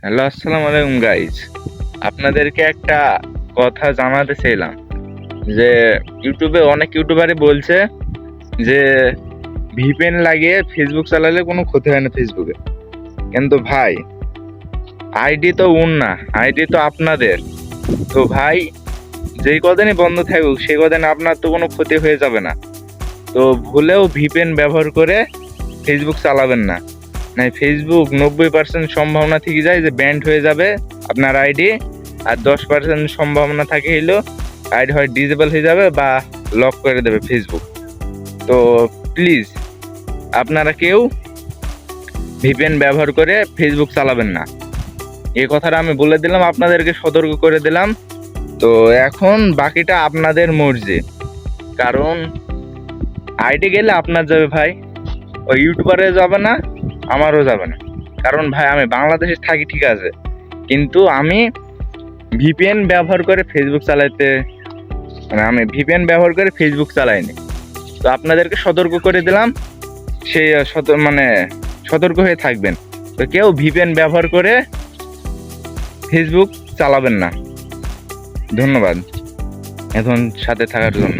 Hello, আসসালামু আলাইকুম guys. আপনাদেরকে একটা কথা জানাতে চাইলাম যে ইউটিউবে অনেক ইউটিউবারই বলছে যে ভিপিএন লাগিয়ে ফেসবুক চালালে কোনো ক্ষতি হয় না ফেসবুকে। কিন্তু ভাই, আইডি তো না, আইডি তো আপনাদের। তো ভাই, যেই কদিনই বন্ধ থাকুক সেই কদিন আপনার তো কোনো ক্ষতি হয়ে যাবে না। তো ভুলেও ভিপিএন ব্যবহার করে ফেসবুক চালাবেন না, না ফেসবুক 90% সম্ভাবনা থেকে যায় যে ব্যান্ড হয়ে যাবে আপনার আইডি। আর 10% সম্ভাবনা থাকে হইলো আইডি হয় ডিজেবল হয়ে যাবে বা লক করে দেবে ফেসবুক। তো প্লিজ আপনারা কেউ ভিপিএন ব্যবহার করে ফেসবুক চালাবেন না, এই কথাটা আমি বলে দিলাম, আপনাদেরকে সতর্ক করে দিলাম। তো এখন বাকিটা আপনাদের মর্জি, কারণ আইডি গেলে আপনার যাবে ভাই, ওই ইউটিউবারে যাবে না, আমারও যাবে না। কারণ ভাই আমি বাংলাদেশে থাকি ঠিক আছে, কিন্তু আমি ভিপিএন ব্যবহার করে ফেসবুক চালাইতে, মানে আমি ভিপিএন ব্যবহার করে ফেসবুক চালাইনি। তো আপনাদেরকে সতর্ক করে দিলাম, সেই সতর্ক হয়ে থাকবেন। তো কেউ ভিপিএন ব্যবহার করে ফেসবুক চালাবেন না। ধন্যবাদ এখন সাথে থাকার জন্য।